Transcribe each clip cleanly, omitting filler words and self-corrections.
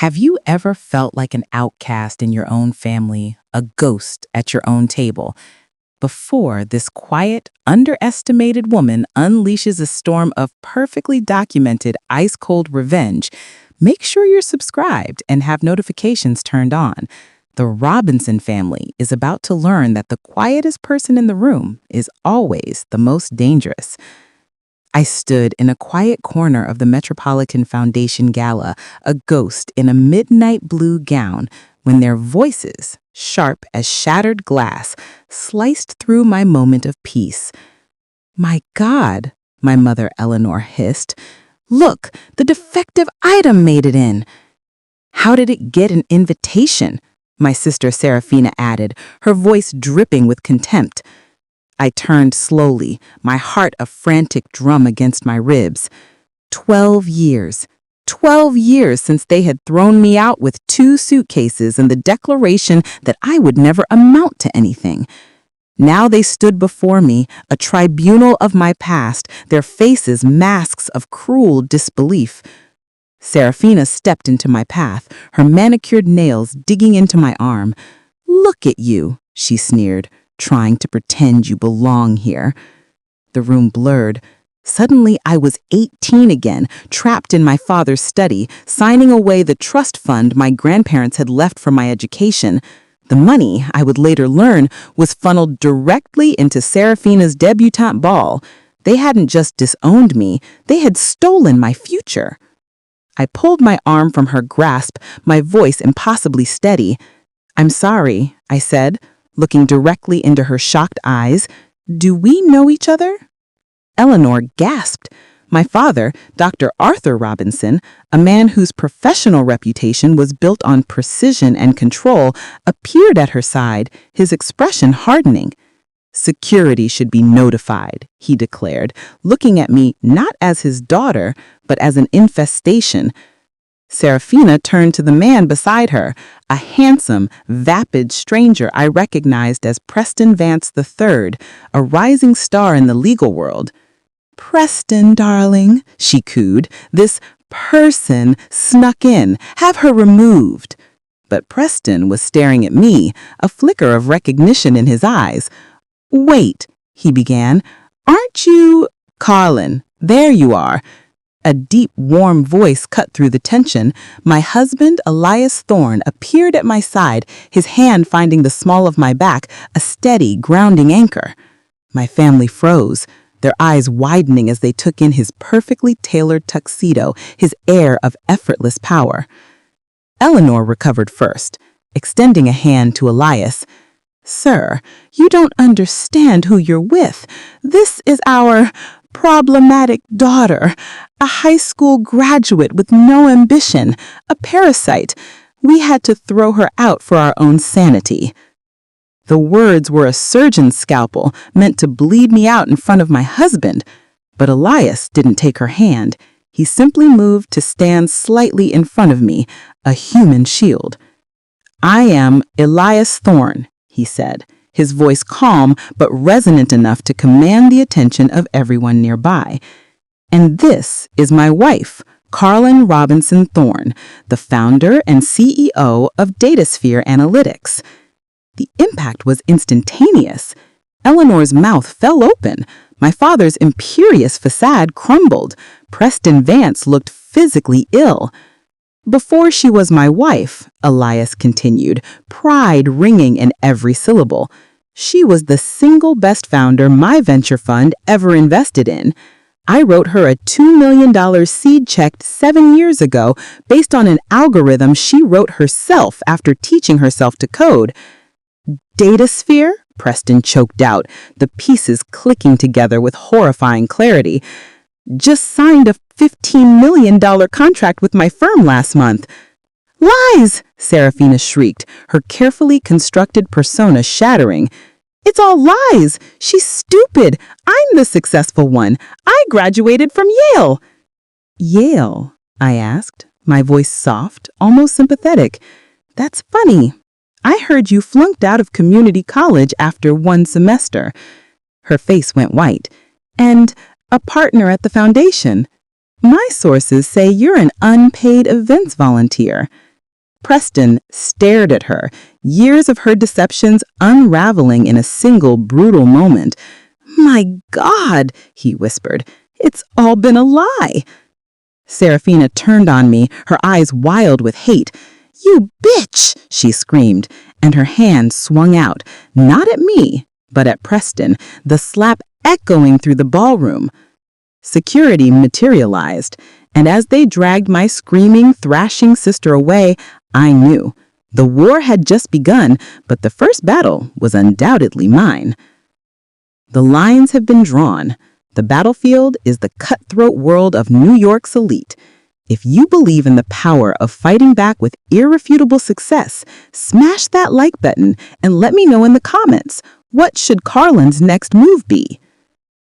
Have you ever felt like an outcast in your own family, a ghost at your own table, before this quiet, underestimated woman unleashes a storm of perfectly documented ice-cold revenge? Make sure you're subscribed and have notifications turned on. The Robinson family is about to learn that the quietest person in the room is always the most dangerous. I stood in a quiet corner of the Metropolitan Foundation Gala, a ghost in a midnight blue gown, when their voices, sharp as shattered glass, sliced through my moment of peace. "My God," my mother Eleanor hissed. "Look, the defective item made it in." "How did it get an invitation?" my sister Serafina added, her voice dripping with contempt. I turned slowly, my heart a frantic drum against my ribs. 12 years. 12 years since they had thrown me out with 2 suitcases and the declaration that I would never amount to anything. Now they stood before me, a tribunal of my past, their faces masks of cruel disbelief. Serafina stepped into my path, her manicured nails digging into my arm. "Look at you," she sneered, "trying to pretend you belong here." The room blurred. Suddenly, I was 18 again, trapped in my father's study, signing away the trust fund my grandparents had left for my education. The money, I would later learn, was funneled directly into Serafina's debutante ball. They hadn't just disowned me, they had stolen my future. I pulled my arm from her grasp, my voice impossibly steady. "I'm sorry," I said, looking directly into her shocked eyes. "Do we know each other?" Eleanor gasped. My father, Dr. Arthur Robinson, a man whose professional reputation was built on precision and control, appeared at her side, his expression hardening. "Security should be notified," he declared, looking at me not as his daughter, but as an infestation. Serafina turned to the man beside her, a handsome, vapid stranger I recognized as Preston Vance III, a rising star in the legal world. "Preston, darling," she cooed, "this person snuck in. Have her removed." But Preston was staring at me, a flicker of recognition in his eyes. "Wait," he began. "Aren't you Carlin? There you are." A deep, warm voice cut through the tension. My husband, Elias Thorne, appeared at my side, his hand finding the small of my back, a steady, grounding anchor. My family froze, their eyes widening as they took in his perfectly tailored tuxedo, his air of effortless power. Eleanor recovered first, extending a hand to Elias. "Sir, you don't understand who you're with. This is our problematic daughter, a high school graduate with no ambition, a parasite. We had to throw her out for our own sanity." The words were a surgeon's scalpel, meant to bleed me out in front of my husband. But Elias didn't take her hand. He simply moved to stand slightly in front of me, a human shield. "I am Elias Thorne," he said, his voice calm but resonant enough to command the attention of everyone nearby. "And this is my wife, Carlin Robinson Thorne, the founder and CEO of DataSphere Analytics." The impact was instantaneous. Eleanor's mouth fell open. My father's imperious facade crumbled. Preston Vance looked physically ill. "Before she was my wife," Elias continued, pride ringing in every syllable, "she was the single best founder my venture fund ever invested in. I wrote her a $2 million seed check 7 years ago based on an algorithm she wrote herself after teaching herself to code." "DataSphere?" Preston choked out, the pieces clicking together with horrifying clarity. "Just signed a $15 million contract with my firm last month." "Lies!" Serafina shrieked, her carefully constructed persona shattering. "It's all lies! She's stupid! I'm the successful one! I graduated from Yale!" "Yale?" I asked, my voice soft, almost sympathetic. "That's funny. I heard you flunked out of community college after 1 semester." Her face went white. "And a partner at the foundation. My sources say you're an unpaid events volunteer." Preston stared at her, years of her deceptions unraveling in a single brutal moment. "My God," he whispered, "it's all been a lie." Serafina turned on me, her eyes wild with hate. "You bitch!" she screamed, and her hand swung out, not at me, but at Preston, the slap echoing through the ballroom. Security materialized, and as they dragged my screaming, thrashing sister away, I knew. The war had just begun, but the first battle was undoubtedly mine. The lines have been drawn. The battlefield is the cutthroat world of New York's elite. If you believe in the power of fighting back with irrefutable success, smash that like button and let me know in the comments, what should Carlin's next move be?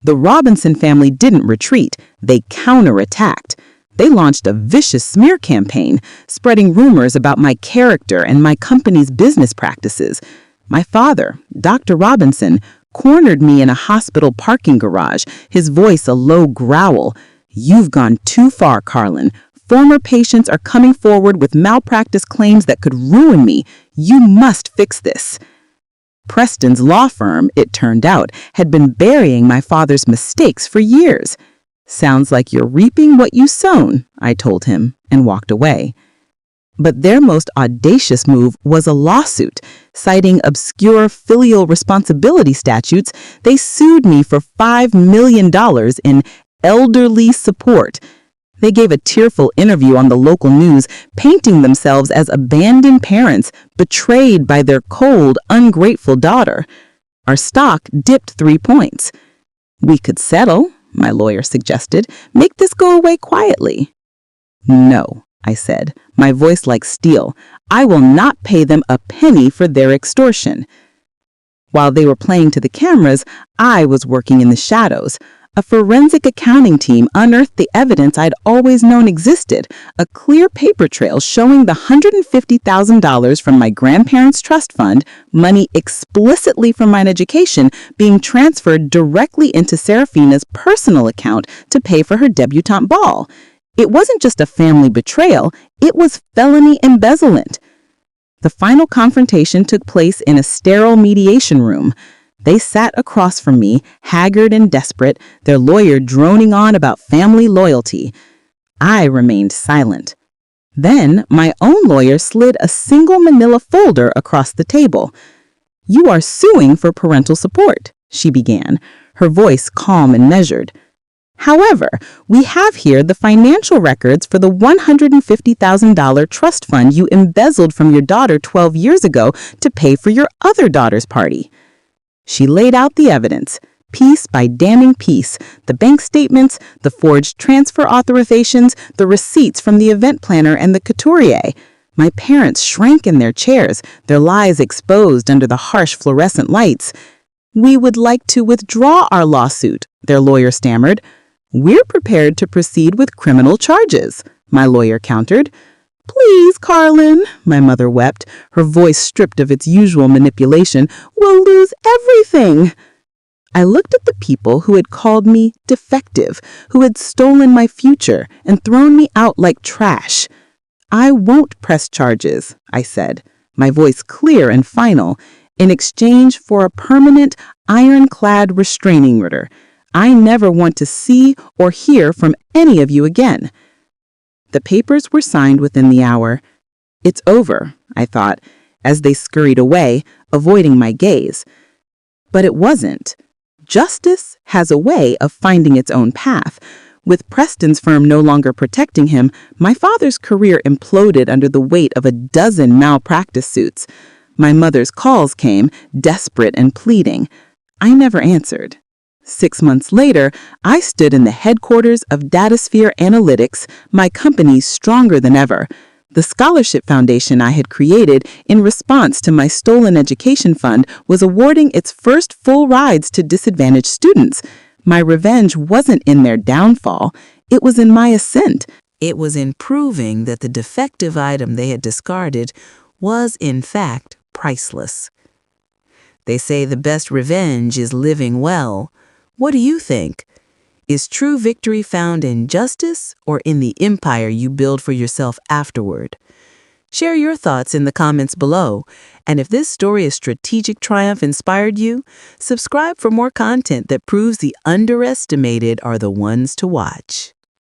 The Robinson family didn't retreat, they counterattacked. They launched a vicious smear campaign, spreading rumors about my character and my company's business practices. My father, Dr. Robinson, cornered me in a hospital parking garage, his voice a low growl. "You've gone too far, Carlin. Former patients are coming forward with malpractice claims that could ruin me. You must fix this." Preston's law firm, it turned out, had been burying my father's mistakes for years. "Sounds like you're reaping what you sown," I told him, and walked away. But their most audacious move was a lawsuit. Citing obscure filial responsibility statutes, they sued me for $5 million in elderly support. They gave a tearful interview on the local news, painting themselves as abandoned parents betrayed by their cold, ungrateful daughter. Our stock dipped 3 points. "We could settle," my lawyer suggested. "Make this go away quietly." "No," I said, my voice like steel. "I will not pay them a penny for their extortion." While they were playing to the cameras, I was working in the shadows. A forensic accounting team unearthed the evidence I'd always known existed, a clear paper trail showing the $150,000 from my grandparents' trust fund, money explicitly from my education, being transferred directly into Serafina's personal account to pay for her debutante ball. It wasn't just a family betrayal, it was felony embezzlement. The final confrontation took place in a sterile mediation room. They sat across from me, haggard and desperate, their lawyer droning on about family loyalty. I remained silent. Then my own lawyer slid a single manila folder across the table. "You are suing for parental support," she began, her voice calm and measured. "However, we have here the financial records for the $150,000 trust fund you embezzled from your daughter 12 years ago to pay for your other daughter's party." She laid out the evidence, piece by damning piece, the bank statements, the forged transfer authorizations, the receipts from the event planner and the couturier. My parents shrank in their chairs, their lies exposed under the harsh fluorescent lights. "We would like to withdraw our lawsuit," their lawyer stammered. "We're prepared to proceed with criminal charges," my lawyer countered. "Please, Carlin," my mother wept, her voice stripped of its usual manipulation. "We'll lose everything." I looked at the people who had called me defective, who had stolen my future and thrown me out like trash. "I won't press charges," I said, my voice clear and final, "in exchange for a permanent, ironclad restraining order. I never want to see or hear from any of you again." The papers were signed within the hour. "It's over," I thought, as they scurried away, avoiding my gaze. But it wasn't. Justice has a way of finding its own path. With Preston's firm no longer protecting him, my father's career imploded under the weight of a dozen malpractice suits. My mother's calls came, desperate and pleading. I never answered. 6 months later, I stood in the headquarters of Datasphere Analytics, my company stronger than ever. The scholarship foundation I had created in response to my stolen education fund was awarding its first full rides to disadvantaged students. My revenge wasn't in their downfall. It was in my ascent. It was in proving that the defective item they had discarded was, in fact, priceless. They say the best revenge is living well. What do you think? Is true victory found in justice or in the empire you build for yourself afterward? Share your thoughts in the comments below. And if this story of strategic triumph inspired you, subscribe for more content that proves the underestimated are the ones to watch.